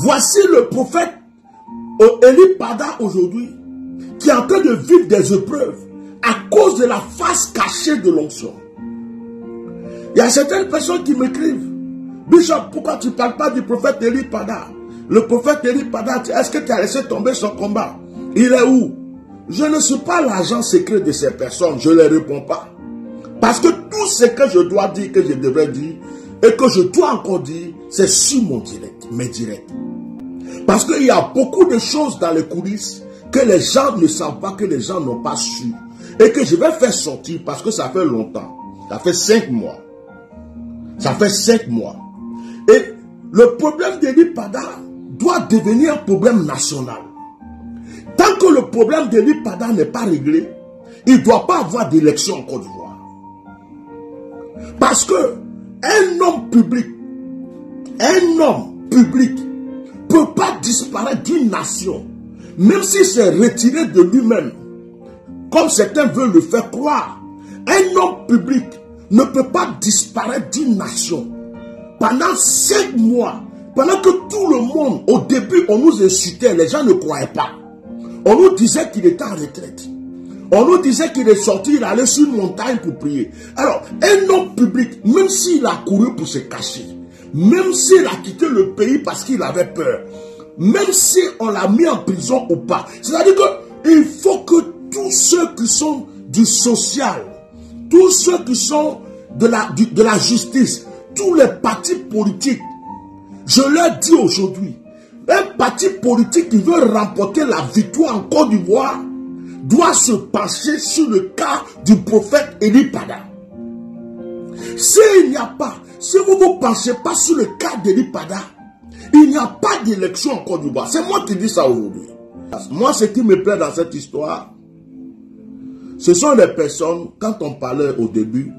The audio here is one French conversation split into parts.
Voici le prophète Eli Pada aujourd'hui, qui est en train de vivre des épreuves à cause de la face cachée de l'onction. Il y a certaines personnes qui m'écrivent, Bishop, pourquoi tu ne parles pas du prophète Eli Pada? Le prophète Eli Pada, est-ce que tu as laissé tomber son combat? Il est où? Je ne suis pas l'agent secret de ces personnes, je ne les réponds pas. Parce que tout ce que je dois dire, que je devrais dire, et que je dois encore dire, c'est sur mon direct, mes directs. Parce qu'il y a beaucoup de choses dans les coulisses que les gens ne savent pas, que les gens n'ont pas su. Et que je vais faire sortir parce que ça fait longtemps. Ça fait 5 mois. Ça fait 5 mois. Et le problème d'Eli Pada doit devenir un problème national. Tant que le problème d'Eli Pada n'est pas réglé, il ne doit pas avoir d'élection en Côte d'Ivoire. Parce que un homme public ne peut pas disparaître d'une nation, même s'il s'est retiré de lui-même, comme certains veulent le faire croire. Un homme public ne peut pas disparaître d'une nation. Pendant 5 mois, pendant que tout le monde, au début, on nous incitait, les gens ne croyaient pas. On nous disait qu'il était en retraite. On nous disait qu'il est sorti, il allait sur une montagne pour prier. Alors, un homme public, même s'il a couru pour se cacher, même s'il a quitté le pays parce qu'il avait peur, même si on l'a mis en prison ou pas, c'est-à-dire qu'il faut que tous ceux qui sont du social, tous ceux qui sont de la justice, tous les partis politiques, je leur dis aujourd'hui, un parti politique qui veut remporter la victoire en Côte d'Ivoire doit se pencher sur le cas du prophète Eli Pada. S'il n'y a pas, si vous ne vous penchez pas sur le cas d'Eli Pada, il n'y a pas d'élection en Côte d'Ivoire. C'est moi qui dis ça aujourd'hui. Moi, ce qui me plaît dans cette histoire, ce sont les personnes, quand on parlait au début,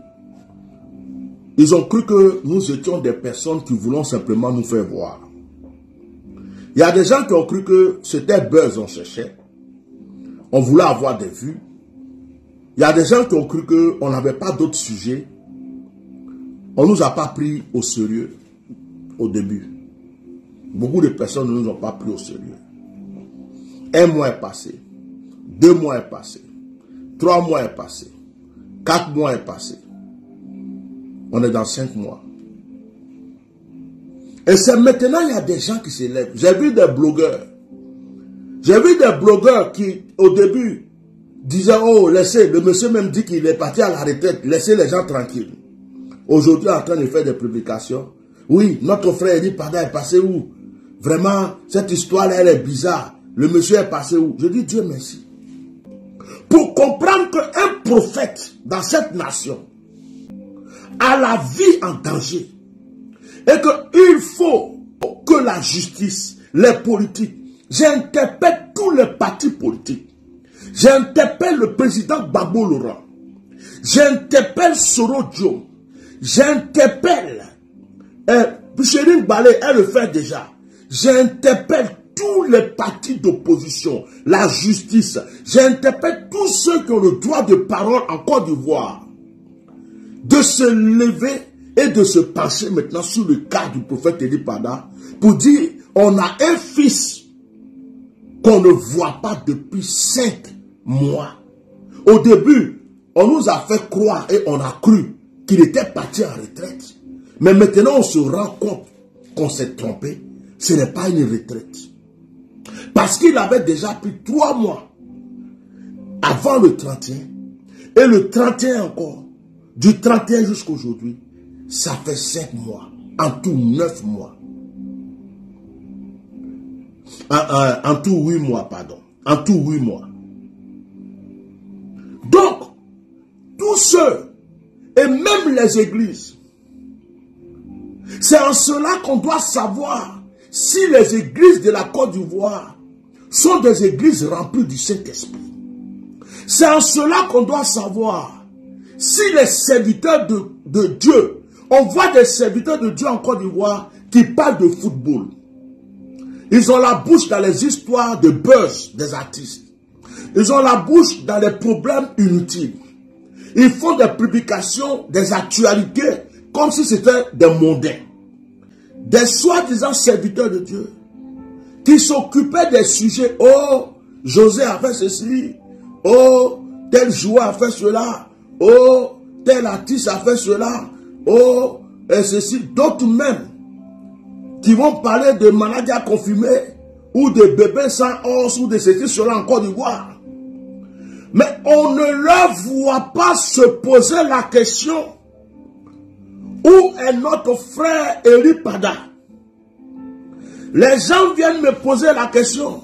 ils ont cru que nous étions des personnes qui voulons simplement nous faire voir. Il y a des gens qui ont cru que c'était buzz on cherchait. On voulait avoir des vues. Il y a des gens qui ont cru qu'on n'avait pas d'autres sujets. On ne nous a pas pris au sérieux au début. Beaucoup de personnes ne nous ont pas pris au sérieux. 1 mois est passé. 2 mois est passé. 3 mois est passé. 4 mois est passé. On est dans 5 mois. Et c'est maintenant il y a des gens qui se lèvent. J'ai vu des blogueurs. J'ai vu des blogueurs qui, au début, disaient, oh, laissez, le monsieur même dit qu'il est parti à la retraite, laissez les gens tranquilles. Aujourd'hui, en train de faire des publications. Oui, notre frère Eli Pada est passé où? Vraiment, cette histoire-là, elle est bizarre. Le monsieur est passé où? Je dis Dieu merci. Pour comprendre qu'un prophète dans cette nation a la vie en danger et qu'il faut que la justice, les politiques, j'interpelle tous les partis politiques, j'interpelle le président Gbagbo Laurent, j'interpelle Soro Diom, j'interpelle Boucherine Balé, elle le fait déjà. J'interpelle tous les partis d'opposition, la justice. J'interpelle tous ceux qui ont le droit de parole en Côte d'Ivoire de se lever et de se pencher maintenant sur le cas du prophète Eli Pada pour dire on a un fils qu'on ne voit pas depuis 5 mois. Au début, on nous a fait croire et on a cru qu'il était parti en retraite. Mais maintenant, on se rend compte qu'on s'est trompé. Ce n'est pas une retraite. Parce qu'il avait déjà pris 3 mois avant le 31. Et le 31 encore. Du 31 jusqu'à aujourd'hui, ça fait 5 mois. En tout, 9 mois. En tout, 8 mois, pardon. En tout, 8 mois. Donc, tous ceux, et même les églises, c'est en cela qu'on doit savoir si les églises de la Côte d'Ivoire sont des églises remplies du Saint-Esprit. C'est en cela qu'on doit savoir si les serviteurs de Dieu, on voit des serviteurs de Dieu en Côte d'Ivoire qui parlent de football. Ils ont la bouche dans les histoires de buzz des artistes. Ils ont la bouche dans les problèmes inutiles. Ils font des publications, des actualités, comme si c'était des mondains. des soi-disant serviteurs de Dieu, qui s'occupaient des sujets. Oh, José a fait ceci. Oh, tel joueur a fait cela. Oh, tel artiste a fait cela. Oh, et ceci. D'autres même, qui vont parler de maladies à confirmer, ou de bébés sans os, ou de ceci, cela en Côte d'Ivoire. Mais on ne leur voit pas se poser la question, où est notre frère Eli Pada? Les gens viennent me poser la question.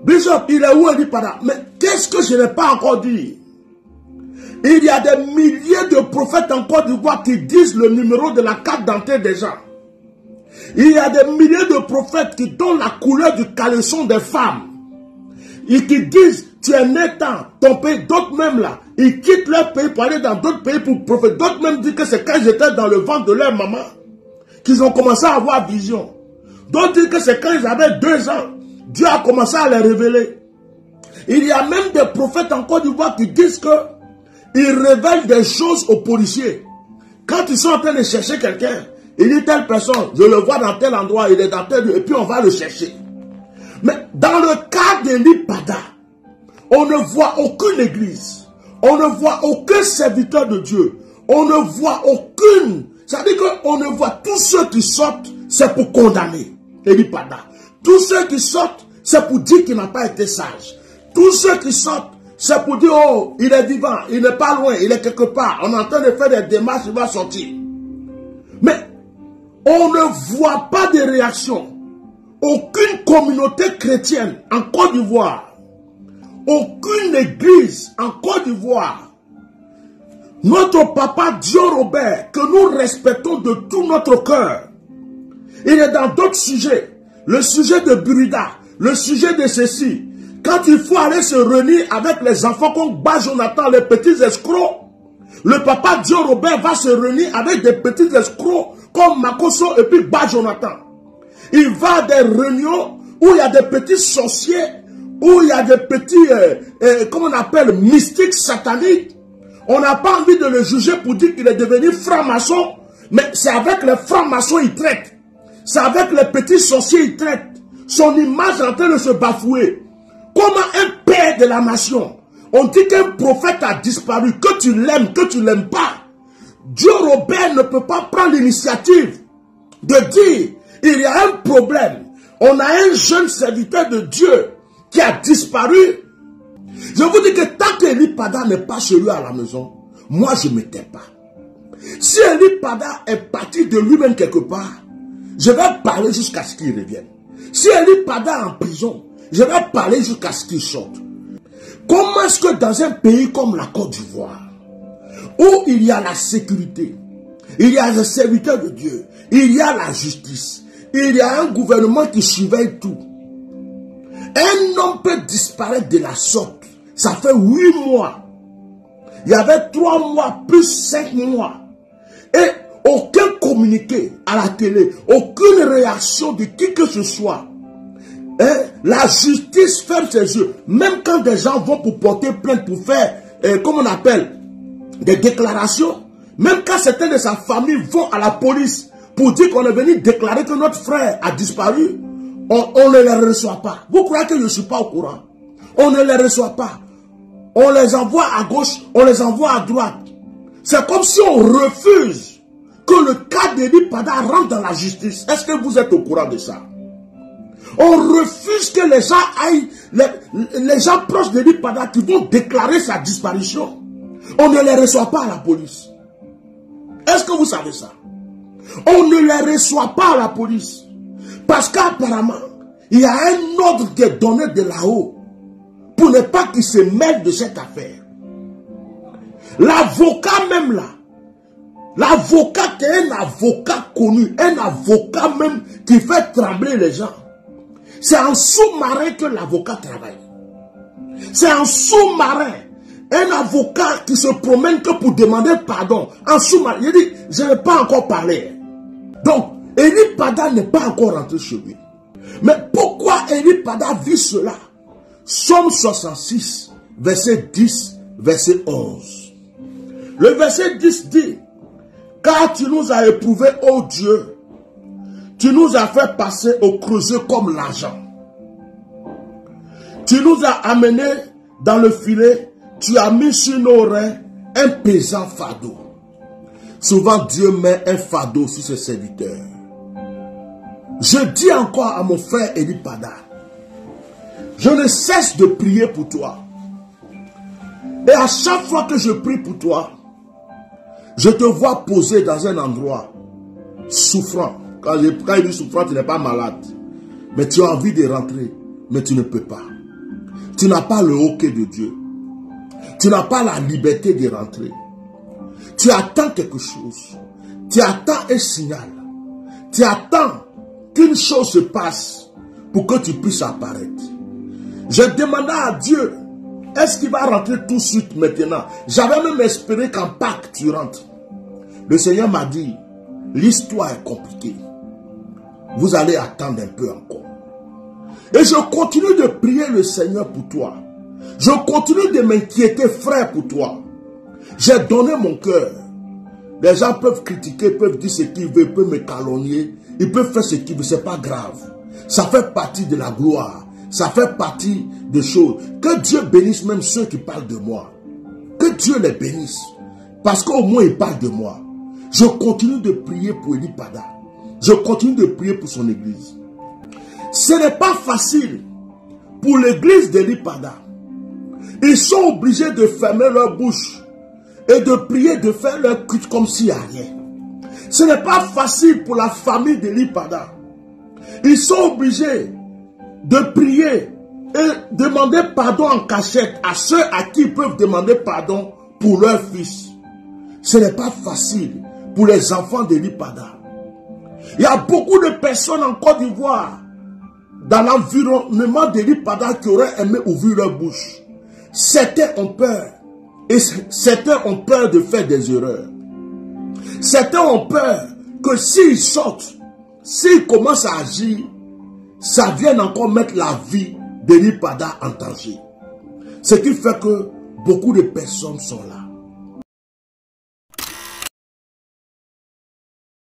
Bishop, il est où Eli Pada? Mais qu'est-ce que je n'ai pas encore dit? Il y a des milliers de prophètes en Côte d'Ivoire qui disent le numéro de la carte d'identité des gens. Il y a des milliers de prophètes qui donnent la couleur du caleçon des femmes. Et qui disent, tu es né dans ton pays. D'autres même là, ils quittent leur pays pour aller dans d'autres pays pour prophétiser. D'autres même disent que c'est quand ils étaient dans le ventre de leur maman qu'ils ont commencé à avoir vision. D'autres disent que c'est quand ils avaient 2 ans. Dieu a commencé à les révéler. Il y a même des prophètes en Côte d'Ivoire qui disent que ils révèlent des choses aux policiers. Quand ils sont en train de chercher quelqu'un, il dit telle personne, je le vois dans tel endroit, il est dans tel lieu, et puis on va le chercher. Mais dans le cas d'Eli Pada, on ne voit aucune église, on ne voit aucun serviteur de Dieu, on ne voit aucune, c'est-à-dire qu'on ne voit tous ceux qui sortent, c'est pour condamner Eli Pada. Tous ceux qui sortent, c'est pour dire qu'il n'a pas été sage. Tous ceux qui sortent, c'est pour dire, oh, il est vivant, il n'est pas loin, il est quelque part, on est en train de faire des démarches, il va sortir. Mais on ne voit pas de réaction. Aucune communauté chrétienne en Côte d'Ivoire, aucune église en Côte d'Ivoire, notre papa Dion Robert, que nous respectons de tout notre cœur, il est dans d'autres sujets, le sujet de Burida, le sujet de ceci, quand il faut aller se réunir avec les enfants comme Bas Jonathan, les petits escrocs, le papa Dion Robert va se réunir avec des petits escrocs comme Makoso et puis Bas Jonathan. Il va à des réunions où il y a des petits sorciers, où il y a des petits, comment on appelle, mystiques sataniques. On n'a pas envie de le juger pour dire qu'il est devenu franc-maçon, mais c'est avec les francs-maçons qu'il traite. C'est avec les petits sorciers qu'il traite. Son image est en train de se bafouer. Comment un père de la nation, on dit qu'un prophète a disparu, que tu l'aimes, que tu l'aimes pas. Dieu Robert ne peut pas prendre l'initiative de dire, il y a un problème. On a un jeune serviteur de Dieu qui a disparu. Je vous dis que tant qu'Eli Pada n'est pas chez lui à la maison, moi je ne me tais pas. Si Eli Pada est parti de lui-même quelque part, je vais parler jusqu'à ce qu'il revienne. Si Eli Pada est en prison, je vais parler jusqu'à ce qu'il sorte. Comment est-ce que dans un pays comme la Côte d'Ivoire, où il y a la sécurité, il y a les serviteurs de Dieu, il y a la justice, il y a un gouvernement qui surveille tout, un homme peut disparaître de la sorte. Ça fait 8 mois. Il y avait 3 mois plus 5 mois. Et aucun communiqué à la télé, aucune réaction de qui que ce soit. La justice ferme ses yeux. Même quand des gens vont pour porter plainte, pour faire, comme on appelle, des déclarations, même quand certains de sa famille vont à la police pour dire qu'on est venu déclarer que notre frère a disparu, on ne les reçoit pas. Vous croyez que je ne suis pas au courant? On ne les reçoit pas. On les envoie à gauche, on les envoie à droite. C'est comme si on refuse que le cas d'Eli Pada rentre dans la justice. Est-ce que vous êtes au courant de ça? On refuse que les gens aillent, les gens proches d'Eli Pada qui vont déclarer sa disparition. On ne les reçoit pas à la police. Est-ce que vous savez ça? On ne les reçoit pas à la police. Parce qu'apparemment, il y a un ordre qui est donné de là-haut pour ne pas qu'ils se mêlent de cette affaire. L'avocat même là, l'avocat qui est un avocat connu, un avocat même qui fait trembler les gens, c'est en sous-marin que l'avocat travaille. C'est en sous-marin. Un avocat qui se promène que pour demander pardon. En sous-marin. Il dit, je n'ai pas encore parlé. Donc, Eli Pada n'est pas encore rentré chez lui. Mais pourquoi Eli Pada vit cela? Somme 66, verset 10, verset 11. Le verset 10 dit, car tu nous as éprouvés, ô Dieu, Tu nous as fait passer au creuset comme l'argent. Tu nous as amenés dans le filet. Tu as mis sur nos reins un pesant fardeau. Souvent, Dieu met un fardeau sur ses serviteurs. Je dis encore à mon frère Eli Pada, je ne cesse de prier pour toi. Et à chaque fois que je prie pour toi, je te vois posé dans un endroit souffrant. Quand il dit souffrant, tu n'es pas malade. Mais tu as envie de rentrer, mais tu ne peux pas. Tu n'as pas le hockey de Dieu. Tu n'as pas la liberté de rentrer. Tu attends quelque chose. Tu attends un signal. Tu attends qu'une chose se passe pour que tu puisses apparaître. Je demandais à Dieu, est-ce qu'il va rentrer tout de suite maintenant? J'avais même espéré qu'en Pâques tu rentres. Le Seigneur m'a dit, l'histoire est compliquée. Vous allez attendre un peu encore. Et je continue de prier le Seigneur pour toi. Je continue de m'inquiéter, frère, pour toi. J'ai donné mon cœur. Les gens peuvent critiquer, peuvent dire ce qu'ils veulent, peuvent me calomnier. Ils peuvent faire ce qu'ils veulent, c'est pas grave. Ça fait partie de la gloire. Ça fait partie des choses. Que Dieu bénisse même ceux qui parlent de moi. Que Dieu les bénisse. Parce qu'au moins ils parlent de moi. Je continue de prier pour Eli Pada. Je continue de prier pour son église. Ce n'est pas facile pour l'église d'Eli Pada. Ils sont obligés de fermer leur bouche et de prier, de faire leur culte comme s'il n'y a rien. Ce n'est pas facile pour la famille d'Eli Pada. Ils sont obligés de prier et demander pardon en cachette à ceux à qui ils peuvent demander pardon pour leur fils. Ce n'est pas facile pour les enfants d'Eli Pada. Il y a beaucoup de personnes en Côte d'Ivoire, dans l'environnement d'Eli Pada, qui auraient aimé ouvrir leur bouche. Certains ont peur. Et certains ont peur de faire des erreurs. Certains ont peur que s'ils sortent, s'ils commencent à agir, ça vienne encore mettre la vie d'Eli Pada en danger. Ce qui fait que beaucoup de personnes sont là.